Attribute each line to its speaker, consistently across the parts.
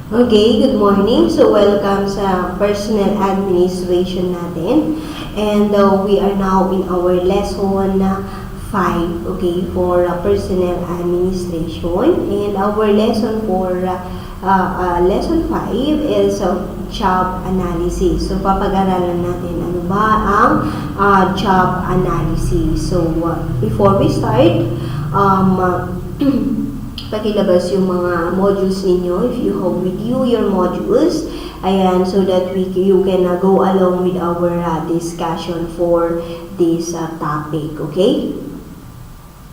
Speaker 1: Okay, good morning. So, welcome sa personal administration natin. And we are now in our lesson 5, okay, for personal administration. And our lesson for lesson 5 is job analysis. So, papag-aralan natin ano ba ang job analysis. So, before we start, pakilabas yung mga modules ninyo if you have with you your modules, ayan, so that you can go along with our discussion for this topic, okay?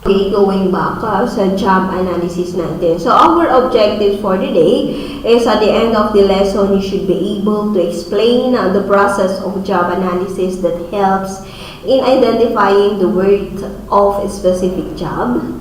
Speaker 1: Okay, going back sa job analysis natin. So, our objective for today is at the end of the lesson, you should be able to explain the process of job analysis that helps in identifying the worth of a specific job.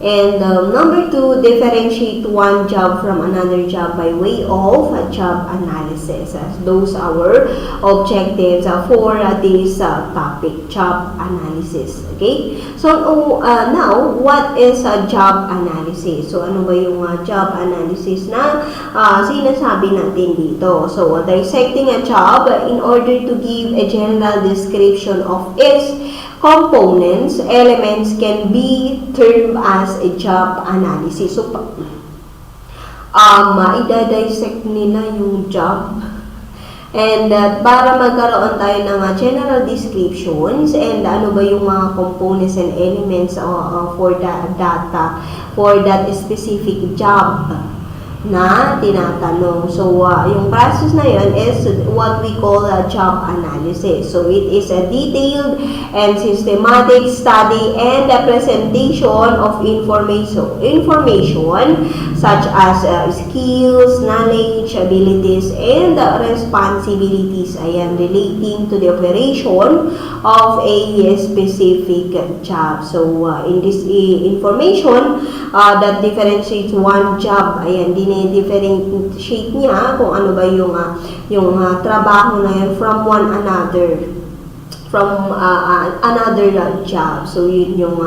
Speaker 1: And number 2, differentiate one job from another job by way of job analysis. Those are our objectives for this topic, job analysis. Okay? So, now, what is a job analysis? So, ano ba yung job analysis na sinasabi natin dito? So, dissecting a job in order to give a general description of its components, elements can be termed as a job analysis. So, i-dissect nila yung job. And para magkaroon tayo ng general descriptions and ano ba yung mga components and elements for that data, for that specific job na tinatanong. So, yung process na yun is what we call a job analysis. So, it is a detailed and systematic study and a presentation of information such as skills, knowledge, abilities, and responsibilities, ayan, relating to the operation of a specific job. So, in this information that differentiates one job, ayan, differentiate niya kung ano ba yung trabaho na yan from another job. So, yun yung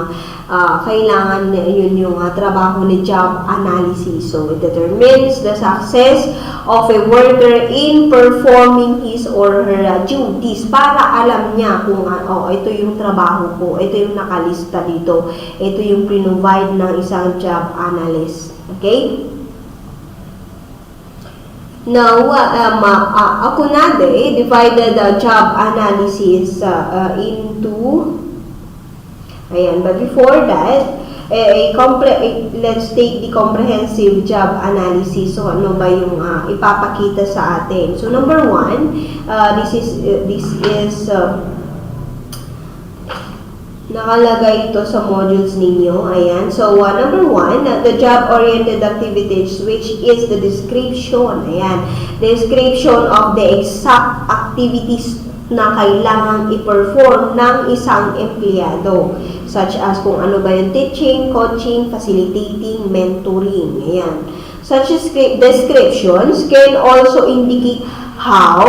Speaker 1: kailangan, yun yung trabaho ni job analysis. So, it determines the success of a worker in performing his or her duties para alam niya kung ito yung trabaho ko, ito yung nakalista dito, ito yung provide ng isang job analyst. Okay? Now, Akunade divided the job analysis into, ayan, but before that, let's take the comprehensive job analysis. So, ano ba yung ipapakita sa atin? So, number 1, this is nakalagay ito sa modules ninyo. Ayan. So, number 1, the job-oriented activities, which is the description. Ayan. Description of the exact activities na kailangang i-perform ng isang empleyado. Such as kung ano ba yung teaching, coaching, facilitating, mentoring. Ayan. Such descriptions can also indicate how,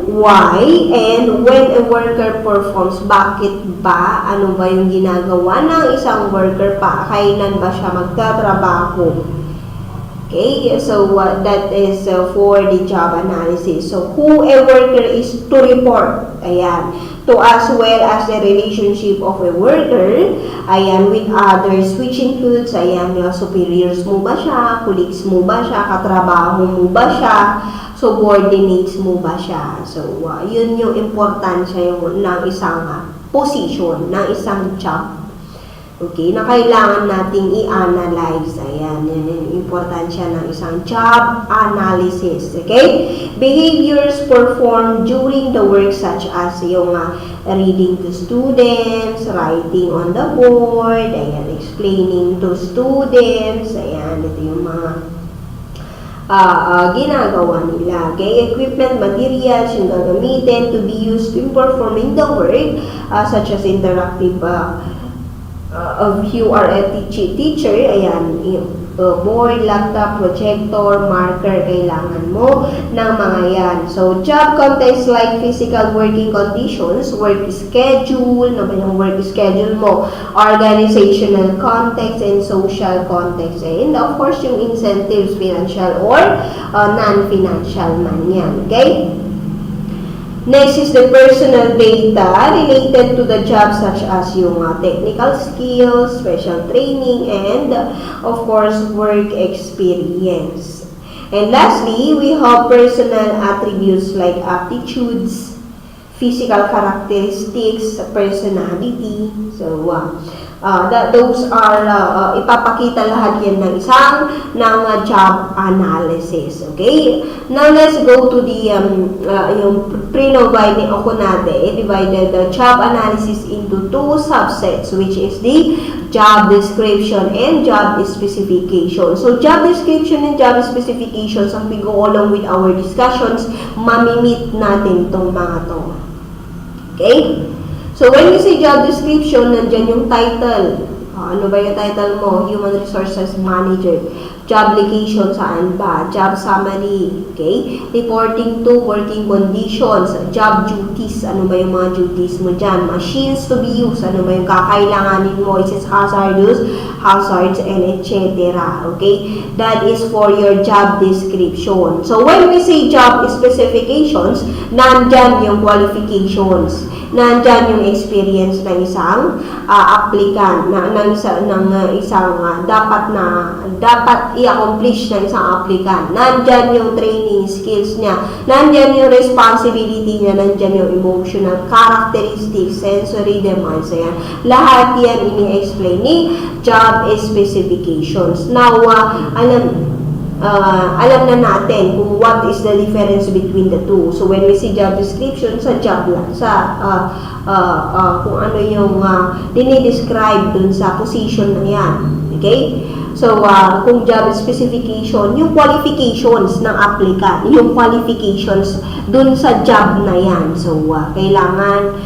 Speaker 1: why, and when a worker performs. Bakit ba? Ano ba yung ginagawa ng isang worker pa? Kailan ba siya magtatrabaho? Okay, so that is for the job analysis. So, who a worker is to report. Ayan. To as well as the relationship of a worker, ayan, with others, which includes, ayan, superiors mo ba siya, colleagues mo ba siya, katrabaho mo ba siya, subordinates mo ba siya. So, yun yung importansya ng isang position, ng isang job. Okay, na kailangan nating i-analyze. Ayan, yun yung importansya ng isang job analysis. Okay? Behaviors performed during the work such as yung reading to students, writing on the board, ayan, explaining to students, ayan, ito yung mga ginagawa nila. Okay? Equipment, materials, yung gagamitin to be used in performing the work, such as interactive if you are a teacher, ayan, board, laptop, projector, marker, kailangan mo ng mga yan. So, job context like physical working conditions, work schedule, ano ba yung work schedule mo, organizational context, and social context. And of course, yung incentives, financial or non-financial man yan. Okay? Next is the personal data related to the job such as yung technical skills, special training, and of course, work experience. And lastly, we have personal attributes like aptitudes, physical characteristics, personality. So, those are, ipapakita lahat yan ng job analysis. Okay? Now, let's go to the, yung pre-provide ni Okonade, divided the job analysis into two subsets, which is the job description and job specification. So, job description and job specifications, ang we go along with our discussions, mamimit natin tong mga to. Okay? So, when you say job description, nandyan yung title. Ano ba yung title mo? Human Resources Manager. Job location, saan ba? Job summary. Okay? Reporting to working conditions. Job duties. Ano ba yung mga duties mo dyan? Machines to be used. Ano ba yung kakailanganin mo? Is it hazardous, hazards, and etc. Okay? That is for your job description. So, when we say job specifications, nandyan yung qualifications. Nandyan yung experience ng isang applicant, ng isang dapat i-accomplish ng isang applicant. Nandyan yung training skills niya. Nandyan yung responsibility niya. Nandyan yung emotional characteristics, sensory demands. Ayan. Lahat yan ini-explain ni job specifications. Now, alam na natin kung what is the difference between the two. So, when we see job description, sa job lang, kung ano yung dinidescribe dun sa position na yan. Okay? So, kung job specification, yung qualifications ng applicant, yung qualifications dun sa job na yan. So, kailangan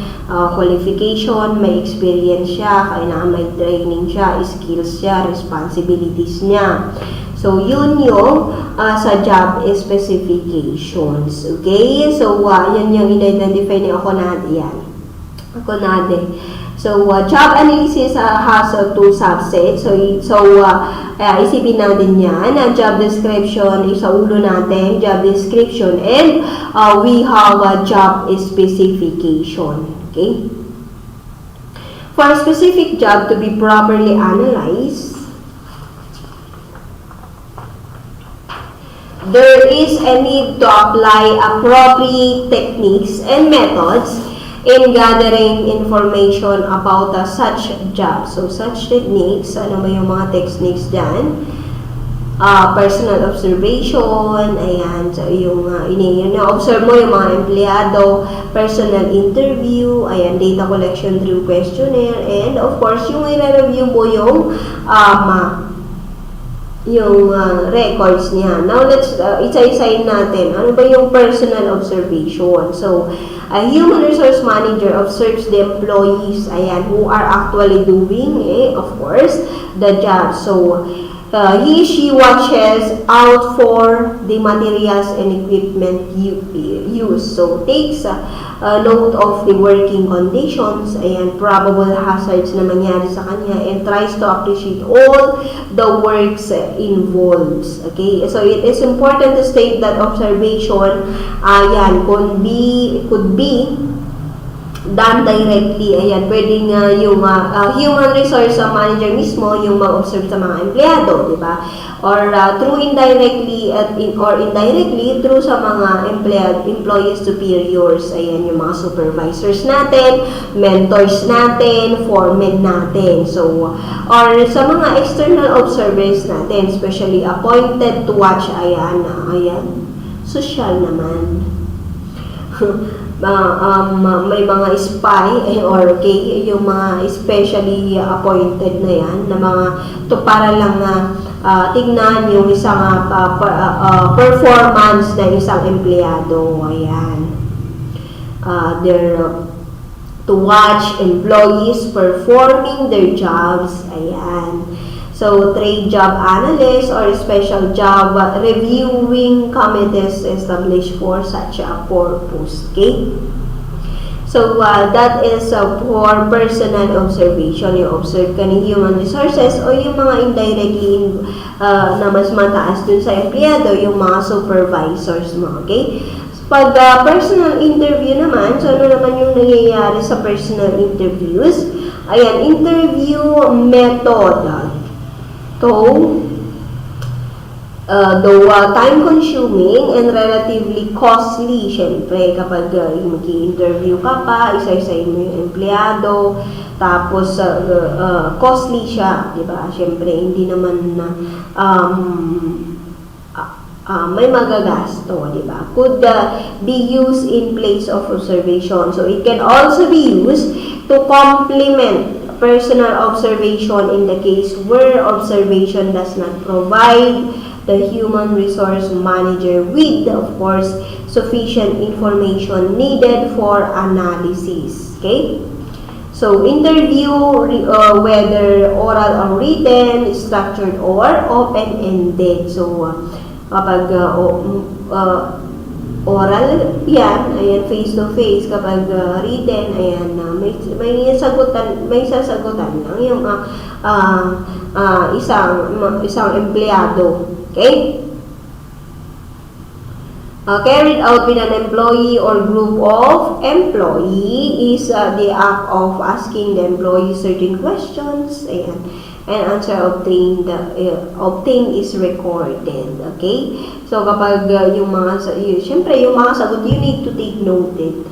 Speaker 1: qualification, may experience siya, kailangan may training siya, skills siya, responsibilities niya. So, yun yung sa job specifications. Okay? So, yan yung in-identify ni Okonade yan. Okonade. So, job analysis has two subsets. So, isipin natin yan. Job description, sa ulo natin, job description, and we have a job specification. Okay? For a specific job to be properly analyzed, there is a need to apply appropriate techniques and methods in gathering information about such job. So, such techniques, ano ba yung mga techniques dyan? Personal observation, ayan, so yung observe mo yung mga empleyado, personal interview, ayan, data collection through questionnaire, and of course, yung i-review mo yung records niya. Now, let's isa-isayin natin. Ano ba yung personal observation? So, a human resource manager observes the employees, ayan, who are actually doing, of course, the job. So, she watches out for the materials and equipment used. So, takes note of the working conditions, ayan, probable hazards na mangyari sa kanya, and tries to appreciate all the works involved. Okay? So, it is important to state that observation, ayan, could be done directly. Ayan, pwedeng yung human resource manager mismo yung mag-observe sa mga empleyado, di ba? Or through indirectly or indirectly through sa mga employees superiors. Ayan, yung mga supervisors natin, mentors natin, foremen natin. So, or sa mga external observers natin, especially appointed to watch, ayan, social naman. May mga spy or okay, yung mga specially appointed na yan na mga to para lang tingnan yung isang performance ng isang empleyado. Ayan, they're to watch employees performing their jobs. Ayan. So, trade job analyst or special job reviewing committees established for such a purpose. Okay? So, that is for personal observation. Yung observe ka ng human resources o yung mga indirectly na mas mataas dun sa empleyado, yung mga supervisors mo. Okay? Pag personal interview naman, so ano naman yung nangyayari sa personal interviews? Ayan, interview method. Though time-consuming and relatively costly, syempre, kapag mag-i-interview ka pa, isa-isahin mo yung empleyado, tapos costly siya, di ba? Syempre, hindi naman na may magagasto, di ba? Could be used in place of observation. So, it can also be used to complement personal observation in the case where observation does not provide the human resource manager with, of course, sufficient information needed for analysis. Okay? So, interview, whether oral or written, structured or open-ended. So, kapag oral, yan, ayan, face-to-face. Kapag written, ayan, may sasagutan lang yung isang empleyado. Okay? Carried out with an employee or group of employee is the act of asking the employee certain questions, ayan, and answer obtained is recorded. Okay? So, kapag yung mga, syempre, yung mga sagot, you need to take noted.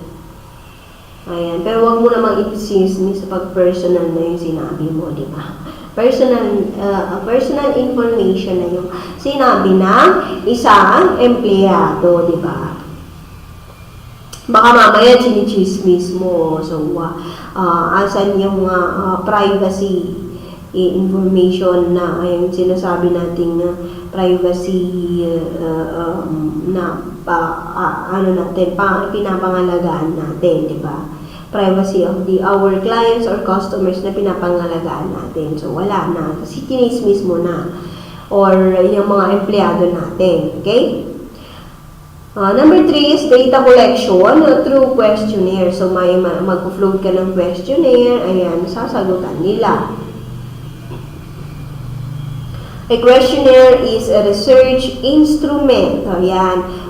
Speaker 1: Ayan. Pero wag mo namang i-dismiss pag personal na yung sinabi mo, di ba? Personal information na yung sinabi ng isang empleyado, di ba? Baka mamaya chinichismis mo. So, asan yung privacy information na yung sinasabi nating privacy pinapangalagaan natin, di ba? Privacy of our clients or customers na pinapangalagaan natin. So, wala na. Kasi tinismis mo na. Or yung mga empleyado natin. Okay? Number 3 is data collection through questionnaire. So, may mag-upload ka ng questionnaire. Ayan, sasagutan nila. A questionnaire is a research instrument,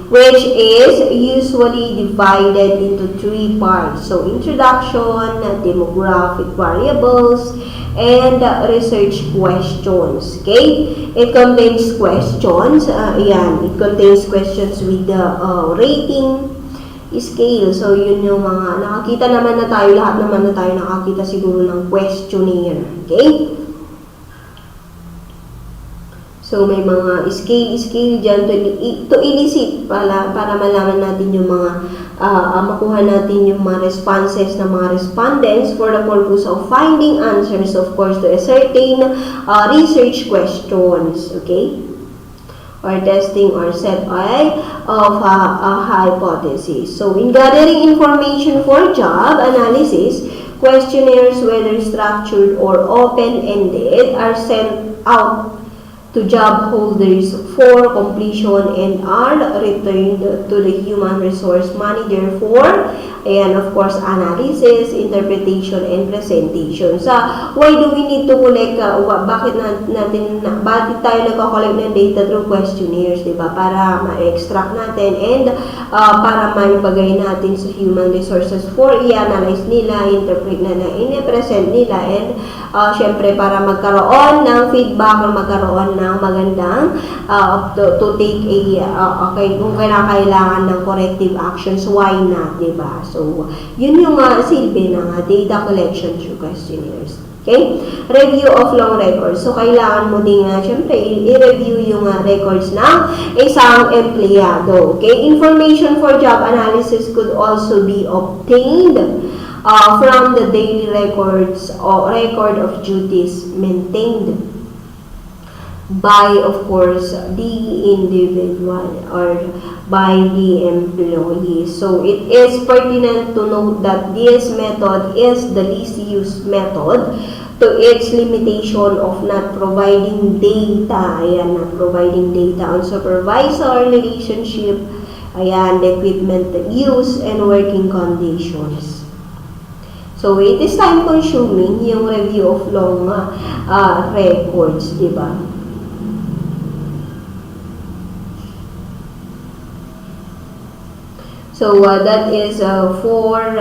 Speaker 1: which is usually divided into 3 parts. So, introduction, demographic variables, and research questions. Okay? It contains questions. It contains questions with the rating scale. So, yun yung mga nakakita naman na tayo, lahat naman na tayo nakakita siguro ng questionnaire. Okay? So, may mga scale dyan to elicit para malaman natin yung mga, makuha natin yung mga responses ng mga respondents for the purpose of finding answers, of course, to a certain research questions, okay? Or testing or set of a hypothesis. So, in gathering information for job analysis, questionnaires, whether structured or open-ended, are sent out to job holders for completion and are returned to the human resource manager for, and of course, analysis, interpretation, and presentation. So, why do we need to collect, bakit tayo nagko-collect ng data through questionnaires, diba? Para ma-extract natin and para maibagay natin sa human resources for i-analyze nila, interpret nila, i-present nila, and syempre para magkaroon ng feedback, magkaroon ng magandang to take kung kailangan ng corrective actions, why not, diba? So, yun yung silbi ng data collection through questionnaires. Okay? Review of long records. So, kailangan mo din, syempre, i-review yung records ng isang empleyado. Okay? Information for job analysis could also be obtained from the daily records or record of duties maintained by, of course, the individual or by the employee. So, it is pertinent to note that this method is the least used method to its limitation of not providing data. Ayan, not providing data on supervisor relationship, ayan, the equipment use and working conditions. So, it is time-consuming yung review of long records, di ba? So, that is for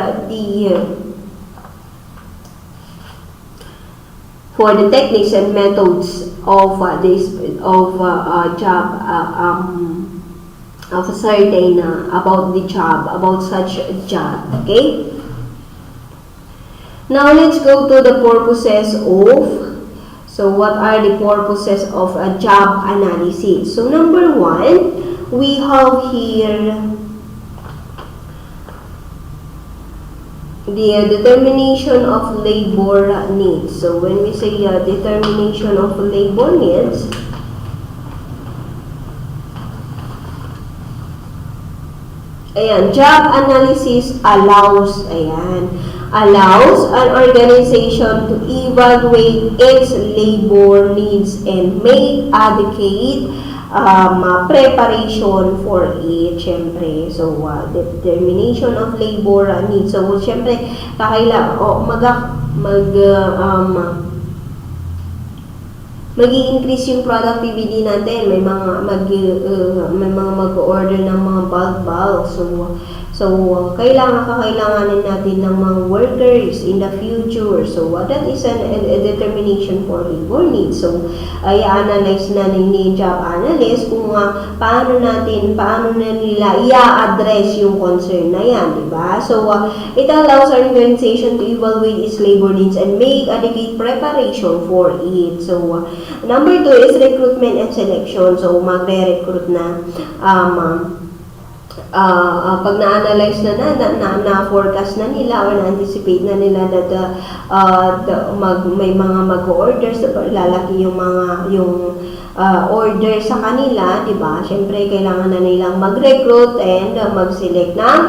Speaker 1: the techniques and methods of job of a certain about the job, about such a job. Okay. Now let's go to the purposes of. So what are the purposes of a job analysis? So number 1, we have here the determination of labor needs. So when we say determination of labor needs, ayan, job analysis allows an organization to evaluate its labor needs and make adequate preparation for it, syempre. So, determination of labor needs. So, syempre, mag-i-increase yung productivity natin. May mga mag-order ng mga bulk. So kakailanganin natin ng mga workers in the future. So, that is a determination for labor needs. So, i-analyze na ni job analyst kung paano na nila i-address yung concern na yan, diba? So, it allows our organization to evaluate its labor needs and make adequate preparation for it. So, number 2 is recruitment and selection. So, magre-recruit na pag na-analyze na-forecast na nila or na-anticipate na nila that may mga mag-orders, lalaki yung order sa kanila, di ba? Siyempre, kailangan na nilang mag-recruit and mag-select ng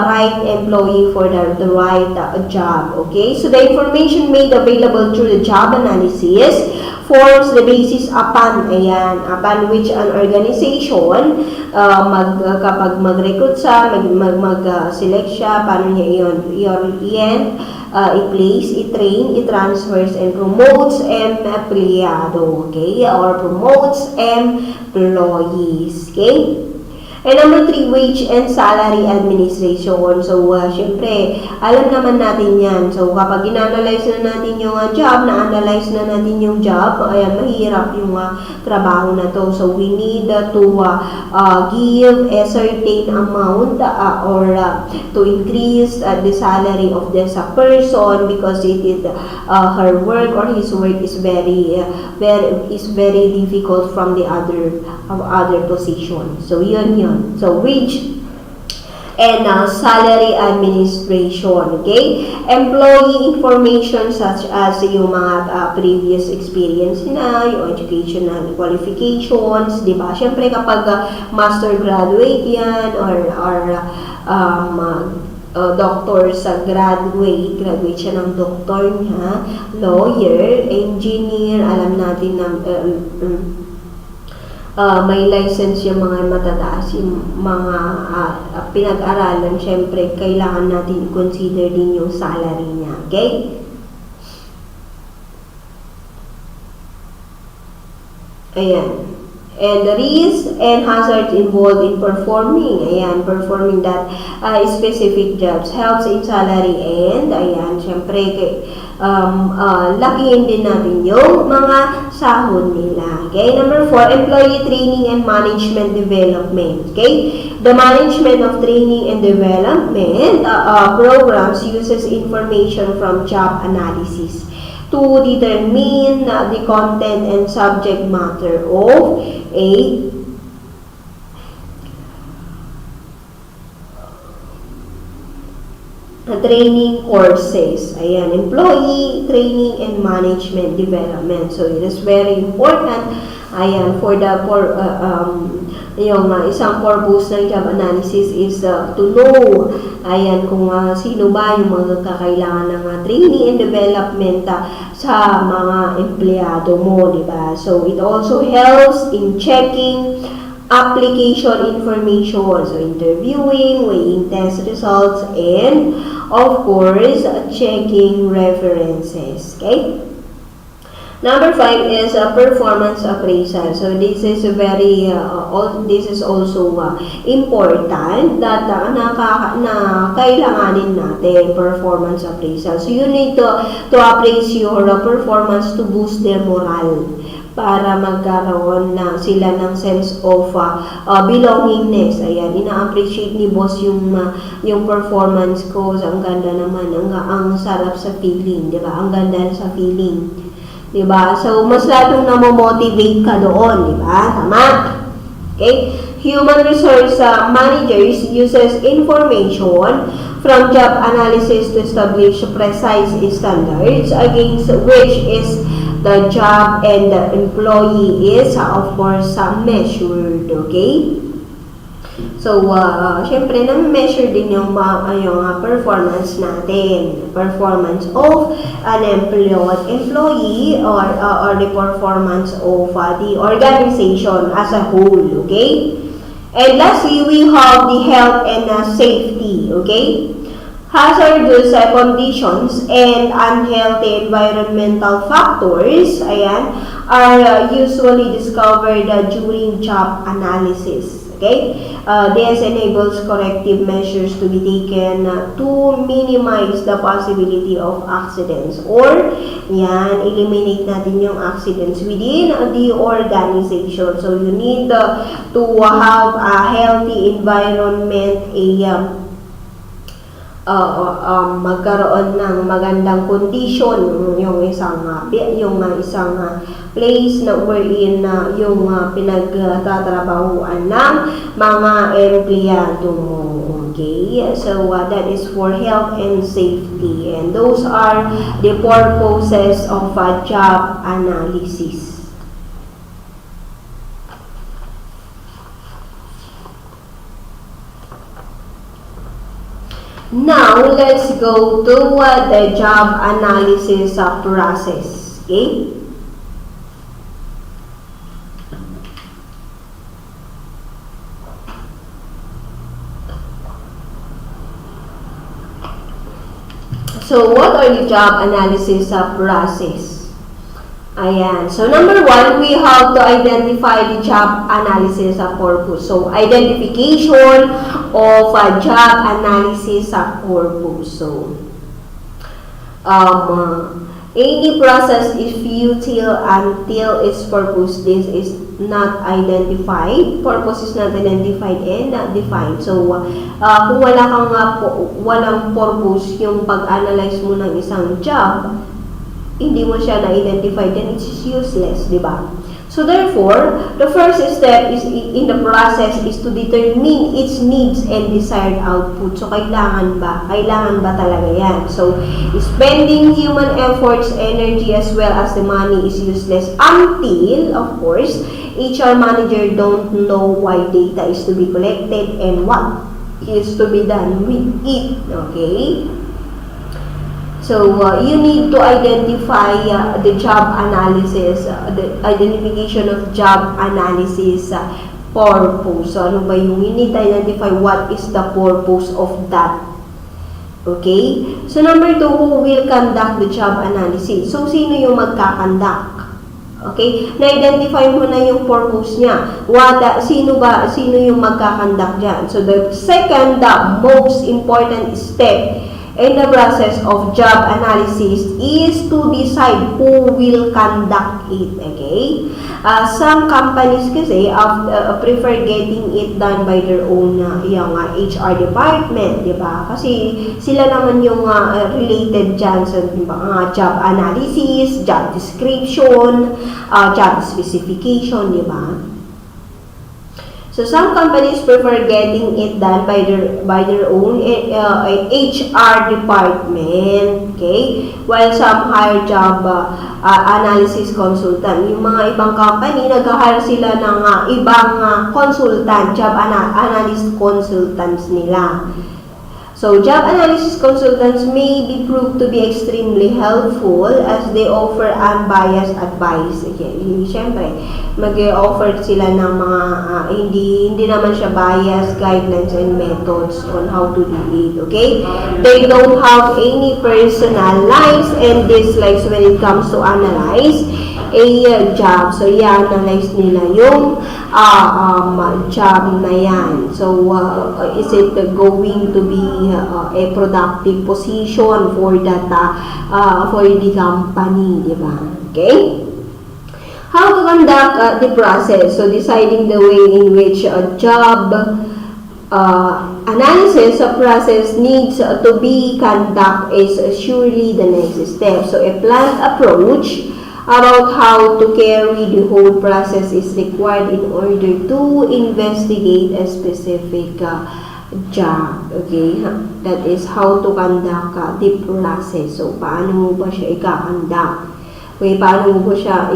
Speaker 1: right employee for the right job. Okay? So, the information made available through the job analysis forms the basis upon which an organization kapag mag-recruit siya, mag-select siya, paano niya i-place, i-train, i-transfers, and promotes empleyado, okay? Or promotes employees, okay? And number 3, wage and salary administration. So, syempre, alam naman natin yan. So, kapag in-analyze na natin yung job, na-analyze na natin yung job, ayan, mahirap yung trabaho na to. So, we need to give a certain amount or to increase the salary of this person because it is her work or his work is very difficult from the other position. So, yun. So, wage and salary administration, okay? Employee information such as yung mga previous experience na, yung educational qualifications, di ba? Siyempre, kapag master graduate yan or doctor sa graduate siya ng doctor niya, lawyer, engineer, alam natin na may license yung mga matataas, yung mga pinag-aralan, syempre, kailangan natin i-consider din yung salary niya, okay? Ayan. And the risks and hazards involved in performing that specific jobs helps in salary and, syempre, lakihin din natin yung mga sahod nila. Okay? Number 4, employee training and management development. Okay? The management of training and development programs uses information from job analysis to determine the content and subject matter of a training courses. Ayan, employee training and management development. So, it is very important. Ayan, yung isang purpose ng job analysis is to know, ayan, kung sino ba yung mga kakailangan ng training and development sa mga empleyado mo, di ba? So, it also helps in checking application information, so interviewing, weighing test results, and of course, checking references, okay? Number 5 is performance appraisal. So this is this is also important that na kailanganin natin performance appraisal. So you need to appraise your performance to boost their morale, para magkaroon na sila ng sense of belongingness. Ayan, ina-appreciate ni boss yung performance ko. So, ang ganda naman, ang sarap sa feeling, di ba? Ang ganda sa feeling. Diba? So, mas lalong na-motivate ka doon, diba? Tama? Okay? Human resource managers uses information from job analysis to establish precise standards against which is the job and the employee is, of course, measured. Okay? So, syempre, na-measure din yung performance natin. Performance of an employee or the performance of the organization as a whole. Okay? And lastly, we have the health and safety. Okay? Hazardous conditions and unhealthy environmental factors, ayan, are usually discovered during job analysis. Okay? This enables corrective measures to be taken to minimize the possibility of accidents, or yan, eliminate natin yung accidents within the organization. So you need to have a healthy environment, magkaroon ng magandang condition yung isang place na wherein yung pinagtatrabahuan ng mga empleyado mo. Okay, so that is for health and safety, and those are the purposes of job analysis. Now, let's go to the job analysis process. Okay? So, what are the job analysis process? Ayan. So, number 1, we have to identify the job analysis purpose. So, identification of job analysis purpose. So, any process is futile until its purpose is not identified. Purpose is not identified and not defined. So, kung walang purpose yung pag-analyze mo ng isang job, hindi mo siya na-identify, then it's useless, di ba? So therefore, the first step is in the process is to determine its needs and desired output. So kailangan ba? Kailangan ba talaga yan? So spending human efforts, energy as well as the money is useless until, of course, HR manager don't know why data is to be collected and what is to be done with it. Okay? So, you need to identify the job analysis, the identification of job analysis purpose. So, ano ba yung you need to identify what is the purpose of that. Okay? So, number 2, who will conduct the job analysis? So, sino yung magkakandak? Okay? Na-identify mo na yung purpose niya. Sino yung magkakandak dyan? So, the second, the most important step in the process of job analysis is to decide who will conduct it. Okay? Some companies kasi prefer getting it done by their own yung HR department, di ba? Kasi sila naman yung related dyan sa job analysis, job description, job specification, di ba? So some companies prefer getting it done by their own HR department, okay? While some hire job analysis consultant. Yung mga ibang company, nag-hire sila ng ibang consultant, job analyst consultants nila. So, job analysis consultants may be proved to be extremely helpful as they offer unbiased advice. Okay, siyempre, mag-offer sila ng mga hindi naman siya biased guidelines and methods on how to do it. Okay? They don't have any personal likes and dislikes when it comes to analyze a job. So, i-analyze nila yung job na yan. So, is it going to be a productive position for that for the company, di ba? Okay? How to conduct the process? So, deciding the way in which a job analysis process needs to be conducted is surely the next step. So, a planned approach about how to carry the whole process is required in order to investigate a specific job. Okay? That is how to conduct the process. So, paano mo ba siya i-conduct? Okay, paano mo ba siya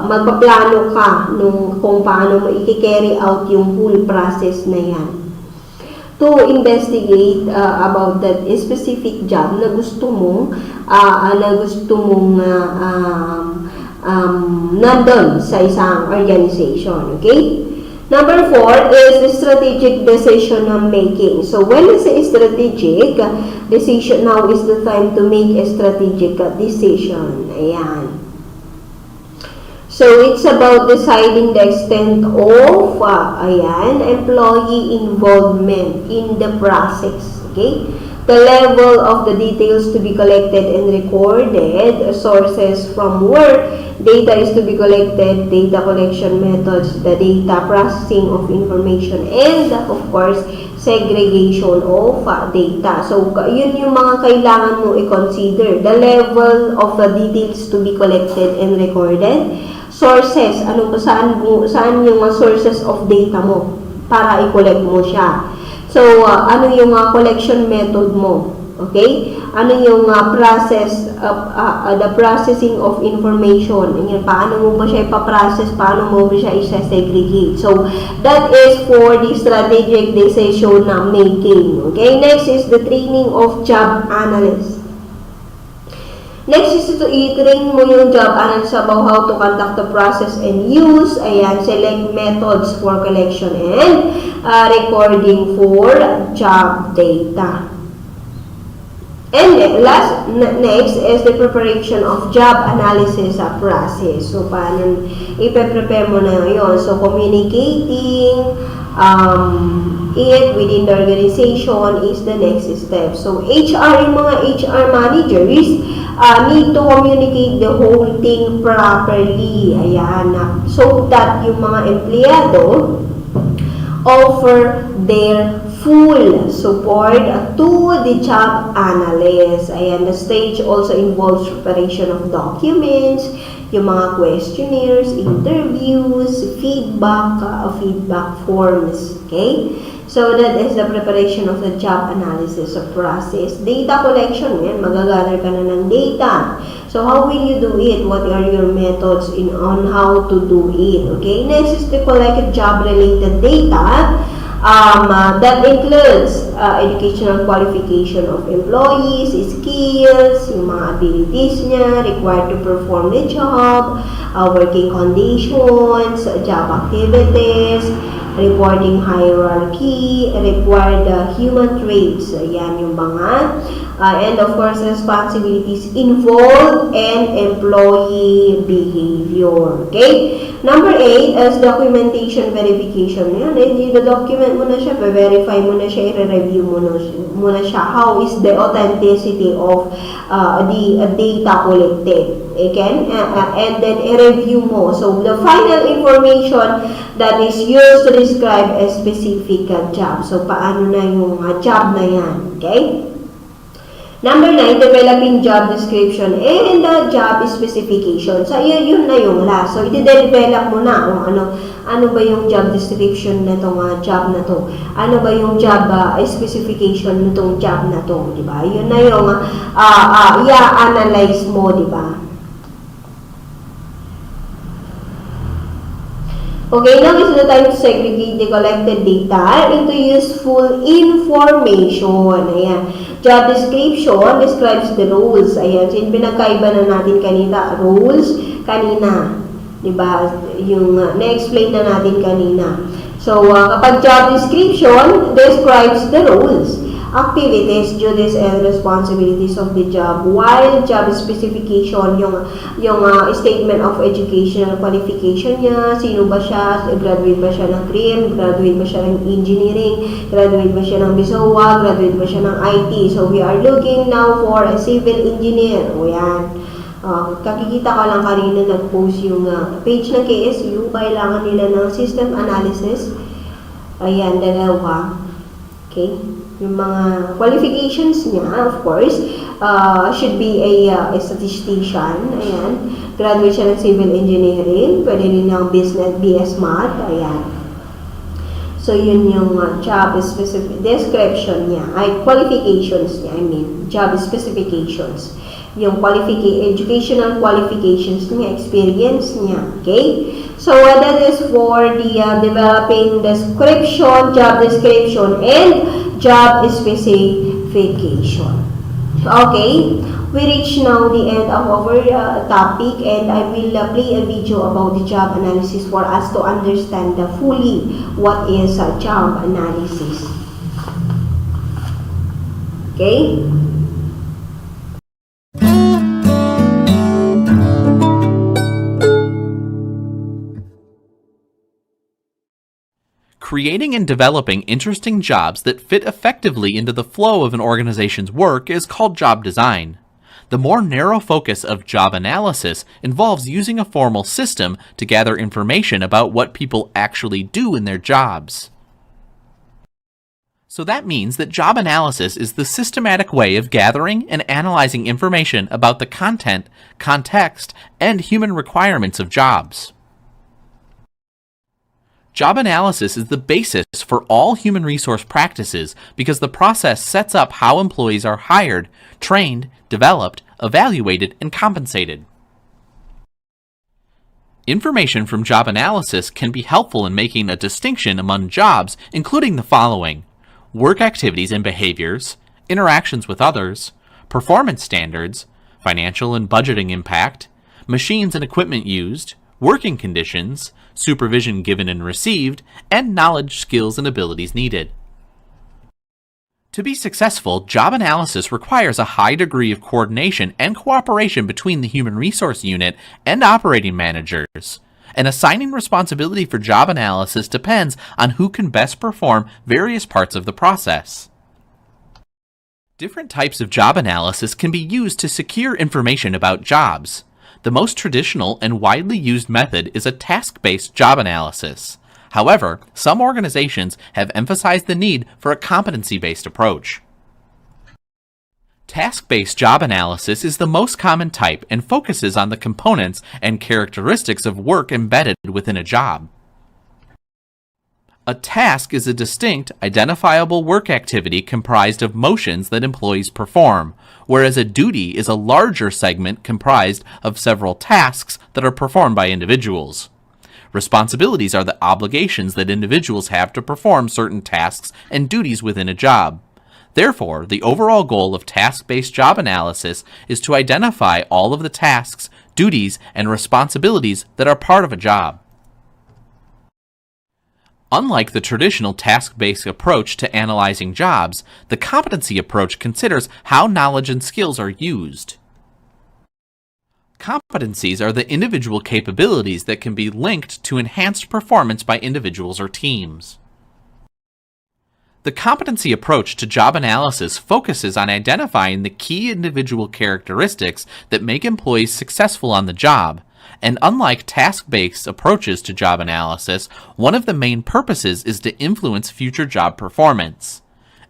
Speaker 1: magpaplano ka kung paano mo i-carry out yung whole process na yan to investigate about that specific job na gusto mong nandun sa isang organization. Okay? Number 4 is the strategic decision making. So, when it's a strategic decision, now is the time to make a strategic decision. Ayan. So, it's about deciding the extent of employee involvement in the process. Okay? The level of the details to be collected and recorded, sources from where data is to be collected, data collection methods, the data processing of information, and of course, segregation of data. So, yun yung mga kailangan mo i-consider. The level of the details to be collected and recorded, sources, saan yung sources of data mo para i-collect mo siya. So, ano yung collection method mo? Okay? Ano yung process, the processing of information? Paano mo ba siya ipaprocess? Paano mo ba siya isa-segregate? So, that is for the strategic decision making. Okay? Next is the training of job analysts. Next is to i-train mo yung job analyst about how to conduct the process and use, select methods for collection and recording for job data. And next is the preparation of job analysis process. So, paano ipe-prepare mo na yun? So, communicating it within the organization is the next step. So, yung mga HR managers need to communicate the whole thing properly. Ayan. So that yung mga empleyado offer their full support to the job analyst. Ayan. The stage also involves preparation of documents, yung mga questionnaires, interviews, feedback forms. Okay? So, that is the preparation of the job analysis process. Data collection, magagather ka na ng data. So, how will you do it? What are your methods on how to do it? Okay, next is to collect job-related data. That includes educational qualification of employees, skills, yung mga abilities niya, required to perform the job, working conditions, job activities, reporting hierarchy, required human traits. Ayan yung mga and of course responsibilities involved and employee behavior. Okay? Number 8 is documentation verification. Yan, i-document mo na siya, verify mo na siya, i-review mo na siya. How is the authenticity of the data collected? Again, and then i-review mo. So, the final information that is used to describe a specific job. So, paano na yung job na yan? Okay? Number 9, developing job description and job specification. So, yun na yung last. So, i-develop mo na kung ano ba yung job description na itong job na to. Ano ba yung job specification na itong job na to, di ba? Yun na yung i-analyze mo, di ba? Okay, now is the time to segregate the collected data into useful information. Ayan. Job description describes the roles. Ayan. So, yung pinagkaiba na natin kanina, roles, kanina. Diba? Yung na-explain na natin kanina. So, kapag job description describes the roles, activities, duties, and responsibilities of the job, while job specification, yung statement of educational qualification niya, sino ba siya, graduate ba siya ng CREM, graduate ba siya ng engineering, graduate ba siya ng BISOA, graduate ba siya ng IT. So, we are looking now for a civil engineer. O yan. Kakikita ka lang kanina nag-post yung page ng KSU, kailangan nila ng system analysis. Ayan, dalawa. Okay? Yung mga qualifications niya, of course, should be a statistician. Ayan. Graduate siya ng civil engineering. Pwede rin ng business, BS Math. Ayan. So, yun yung job specific description niya. Ay, qualifications niya. I mean, job specifications. Yung educational qualifications niya, experience niya. Okay? So, that is for the developing description, job description, and job specification. Okay? We reach now the end of our topic, and I will play a video about the job analysis for us to understand fully what is job analysis. Okay?
Speaker 2: Creating and developing interesting jobs that fit effectively into the flow of an organization's work is called job design. The more narrow focus of job analysis involves using a formal system to gather information about what people actually do in their jobs. So that means that job analysis is the systematic way of gathering and analyzing information about the content, context, and human requirements of jobs. Job analysis is the basis for all human resource practices because the process sets up how employees are hired, trained, developed, evaluated, and compensated. Information from job analysis can be helpful in making a distinction among jobs, including the following: work activities and behaviors, interactions with others, performance standards, financial and budgeting impact, machines and equipment used, working conditions, supervision given and received, and knowledge, skills, and abilities needed. To be successful, job analysis requires a high degree of coordination and cooperation between the human resource unit and operating managers. And assigning responsibility for job analysis depends on who can best perform various parts of the process. Different types of job analysis can be used to secure information about jobs. The most traditional and widely used method is a task-based job analysis. However, some organizations have emphasized the need for a competency-based approach. Task-based job analysis is the most common type and focuses on the components and characteristics of work embedded within a job. A task is a distinct, identifiable work activity comprised of motions that employees perform, whereas a duty is a larger segment comprised of several tasks that are performed by individuals. Responsibilities are the obligations that individuals have to perform certain tasks and duties within a job. Therefore, the overall goal of task-based job analysis is to identify all of the tasks, duties, and responsibilities that are part of a job. Unlike the traditional task-based approach to analyzing jobs, the competency approach considers how knowledge and skills are used. Competencies are the individual capabilities that can be linked to enhanced performance by individuals or teams. The competency approach to job analysis focuses on identifying the key individual characteristics that make employees successful on the job. And unlike task-based approaches to job analysis, one of the main purposes is to influence future job performance.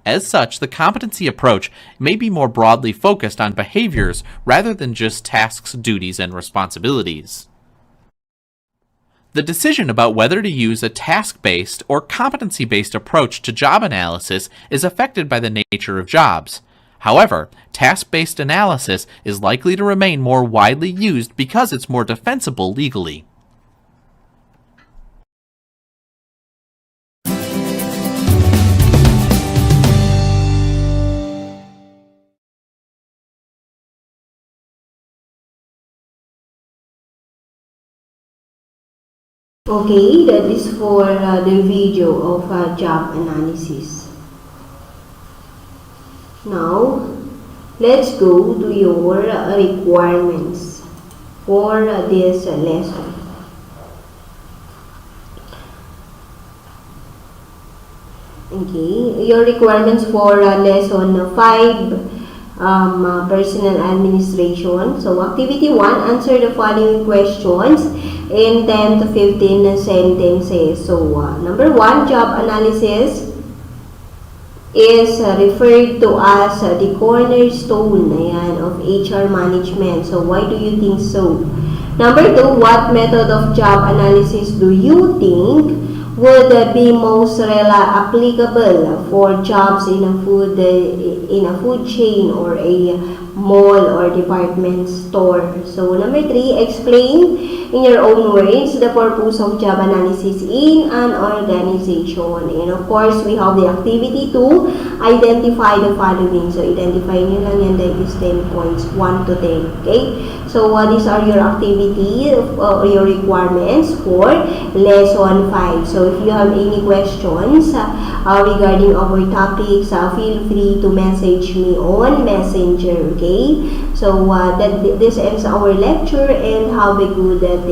Speaker 2: As such, the competency approach may be more broadly focused on behaviors rather than just tasks, duties, and responsibilities. The decision about whether to use a task-based or competency-based approach to job analysis is affected by the nature of jobs. However, task-based analysis is likely to remain more widely used because it's more defensible legally.
Speaker 1: Okay, that is for the video of job analysis. Now, let's go to your requirements for this lesson. Okay, your requirements for lesson 5, personal administration. So, activity 1, answer the following questions in 10 to 15 sentences. So, number 1, job analysis is referred to as the cornerstone of HR management. So, why do you think so? Number 2, what method of job analysis do you think would be most applicable for jobs in a food chain or a mall or department store? So, number 3, explain in your own words the purpose of job analysis in an organization. And of course, we have the activity to identify the following. So, identify nyo lang yan, that is 10 points, 1 to 10. Okay? So, these are your activity or your requirements for lesson 5. So, if you have any questions regarding our topics, feel free to message me on Messenger. Okay? So, this ends our lecture and have a good day.